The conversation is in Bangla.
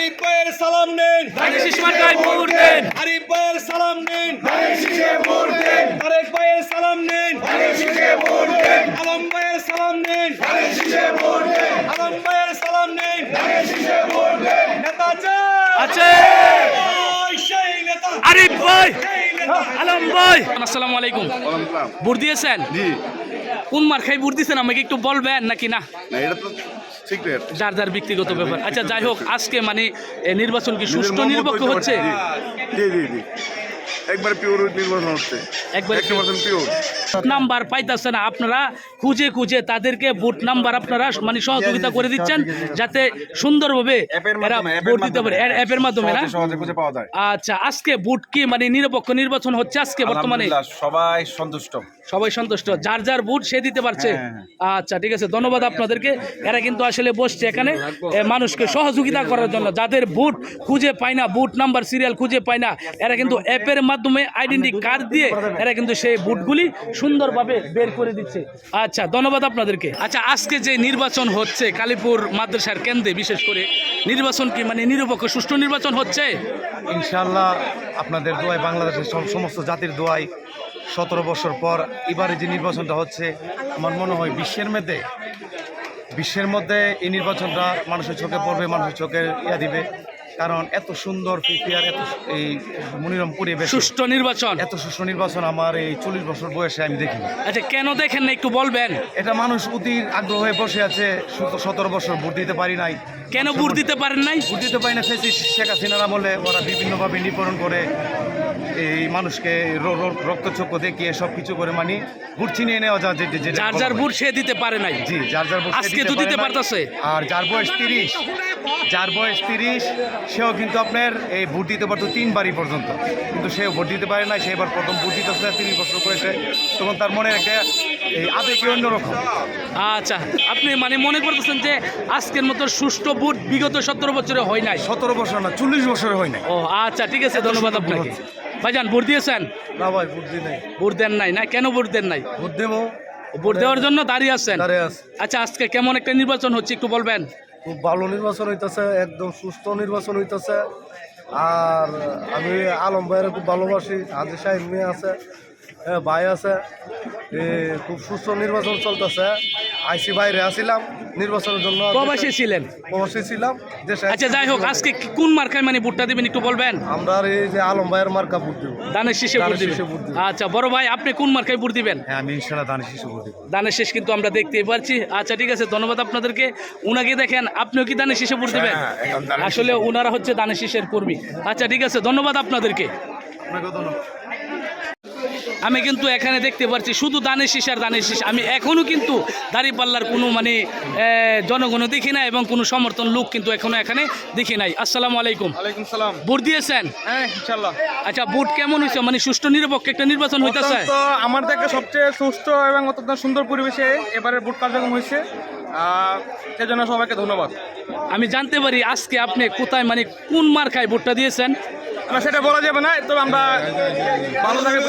আরিফ ভাইয়ের সালাম নেন, ধানের শীষ মার্কায় ভোট দেন। আরিফ ভাইয়ের সালাম নেন, ধানের শীষে ভোট দেন, তারেক ভাইয়ের সালাম নেন, ধানের শীষে ভোট দেন, আলম ভাইয়ের সালাম নেন, ধানের শীষে ভোট দেন, আলম ভাইয়ের সালাম নেন। ধানের শীষে ভোট দেন। নেতা চাই, আছে ওই সেই নেতা, আরিফ ভাই, সেই নেতা। আলম ভাই। আসসালামু আলাইকুম। ভোট দিয়েছেন? জি কোন মার্কায় ভোট দিয়েছেন আমাকে একটু বলবেন নাকি না? না এটা তো সিক্রেট যার যার ব্যক্তিগত ব্যাপার। আচ্ছা যাই হোক, আজকে মানে নির্বাচন কি সুষ্ঠু নিরপেক্ষ হচ্ছে? জি জি জি একবার পিওর নির্বাচন হচ্ছে একবারে 100% পিওর। নাম্বার পাইতেছে না, আপনারা খুঁজে খুঁজে তাদেরকে ভোট নাম্বার আপনারা মানে সহযোগিতা করে দিচ্ছেন যাতে সুন্দরভাবে এরা ভোট দিতে পারে অ্যাপের মাধ্যমে না? সহজে খুঁজে পাওয়া যায়। আচ্ছা আজকে ভোট কি মানে নিরপেক্ষ নির্বাচন হচ্ছে আজকে বর্তমানে? সবাই সন্তুষ্ট। সবাই সন্তুষ্ট, যার যার ভোট সে দিতে পারছে। আচ্ছা ঠিক আছে, ধন্যবাদ আপনাদেরকে। এরা কিন্তু আসলে বসছে এখানে মানুষকে সহযোগিতা করার জন্য, যাদের ভোট খুঁজে পায় না, ভোট নাম্বার সিরিয়াল খুঁজে পায় না, এরা কিন্তু অ্যাপের মাধ্যমে আইডেন্টি কার্ড দিয়ে এরা কিন্তু সেই ভোটগুলি সুন্দরভাবে বের করে দিচ্ছে। আচ্ছা ধন্যবাদ আপনাদেরকে। আচ্ছা আজকে যে নির্বাচন হচ্ছে কালীপুর মাদ্রাসার কেন্দ্রে, বিশেষ করে নির্বাচন কি মানে নিরপেক্ষ সুষ্ঠু নির্বাচন হচ্ছে? ইনশাআল্লাহ আপনাদের দোয়ায়, বাংলাদেশের সমস্ত জাতির দোয়ায় 17 বছর পর এবারে যে নির্বাচনটা হচ্ছে, আমার মনে হয় বিশ্বের মধ্যে এই নির্বাচনটা মানুষের চোখে পড়বে, মানুষের চোখে দিবে। কারণ এত সুন্দর প্রিপেয়ার, এত এই মনোরম পরিবেশ, সুষ্ঠু নির্বাচন, এত সুষ্ঠু নির্বাচন আমার এই 40 বছর বয়সে আমি দেখিনি। আচ্ছা কেন দেখেন না একটু বলবেন? এটা মানুষ অতির আগ্রহ হয়ে বসে আছে। 17 বছর ভোট দিতে পারি নাই। কেন ভোট দিতে পারেন নাই? ভোট দিতে পারি না শেখ হাসিনার আমলে ওরা বিভিন্নভাবে নিপীড়ন করে এই মানুষকে রক্তচক্ষু দেখিয়ে সব কিছু করে মানি ভোট ছিনিয়ে নেওয়া যায়। যার যার ভোট সে দিতে পারে নাই। জি, যার যার ভোট আজকে তো দিতে পারতেছে। আর যার বয়স 30 সেও কিন্তু আপনার এই ভোট দিতে পারতো 3 বারই পর্যন্ত, কিন্তু সেও ভোট দিতে পারে না। সে এবার প্রথম ভোট দিতেছে, 30 বছর বয়সে, তখন তার মনে একটা এই আবেগে অন্যরকম। আচ্ছা আপনি মানে মনে করতেছেন যে আজকের মতো সুষ্ঠু ভোট বিগত 17 বছরে হয় নাই? 17 বছর না, 40 বছরে হয় নাই। ও আচ্ছা ঠিক আছে, ধন্যবাদ আপনাকে। ভাইজান ভোট দিয়েছেন? না ভাই, ভোট দিই নাই। ভোট দেন নাই না? কেন ভোট দেন নাই? ভোট দেবো, ভোট দেওয়ার জন্য দাঁড়িয়ে আছেন? দাঁড়িয়ে আছি। আচ্ছা আজকে কেমন একটা নির্বাচন হচ্ছে একটু বলবেন? খুব ভালো নির্বাচন হইতেছে, একদম সুস্থ নির্বাচন হইতেছে। আর আমি আলম ভাইয়ের খুব ভালোবাসি। হাজি সাহেব মেয়ে আছে, ভাই আছে, খুব সুস্থ নির্বাচন চলতেছে। আইসি বাইরে আসিলাম নির্বাচনের জন্য, প্রবাসী ছিলেন? প্রবাসী ছিলাম দেশে। আচ্ছা যাই হোক, আজকে কোন মার্কায় মানে ভোটটা দিবেন একটু বলবেন? আমরা এই যে আলম ভাইয়ের মার্কা ভোট দেব, দানের শীষে ভোট দিবেন? আচ্ছা বড় ভাই আপনি কোন মার্কায় ভোট দিবেন? হ্যাঁ আমি ইনশাআল্লাহ দানের শীষে ভোট দেব। দানের শীষ কিন্তু আমরা দেখতেই পাচ্ছি। আচ্ছা ঠিক আছে, ধন্যবাদ আপনাদেরকে। উনাকে দেখেন, আপনিও কি দানের শীষে ভোট দিবেন? আসলে উনারা হচ্ছে দানের শীষের কর্মী। আচ্ছা ঠিক আছে, ধন্যবাদ আপনাদেরকে। আমি কিন্তু এখানে দেখতে পাচ্ছি শুধু দানের শীষ আর দানের শীষ। আমি এখনও কিন্তু দাঁড়িপাল্লার কোনো মানে জনগণ দেখি না এবং কোনো সমর্থন লোক কিন্তু এখনো এখানে দেখি নাই। আসসালামু আলাইকুম। ওয়ালাইকুম সালাম। ভোট দিয়েছেন? হ্যাঁ ইনশাআল্লাহ। আচ্ছা ভোট কেমন হয়েছে, মানে সুষ্ঠু নিরপেক্ষ একটা নির্বাচন হইতেছে? অত্যন্ত আমার দেখে সবচেয়ে সুষ্ঠু এবং অত্যন্ত সুন্দর পরিবেশে এবারে ভোট কার্যক্রম হয়েছে, সেজন্য সবাইকে ধন্যবাদ। আমি জানতে পারি আজকে আপনি কোথায় মানে কোন মার্কায় ভোটটা দিয়েছেন? না সেটা বলা যাবে না, তবে আমরা ভালো থাকে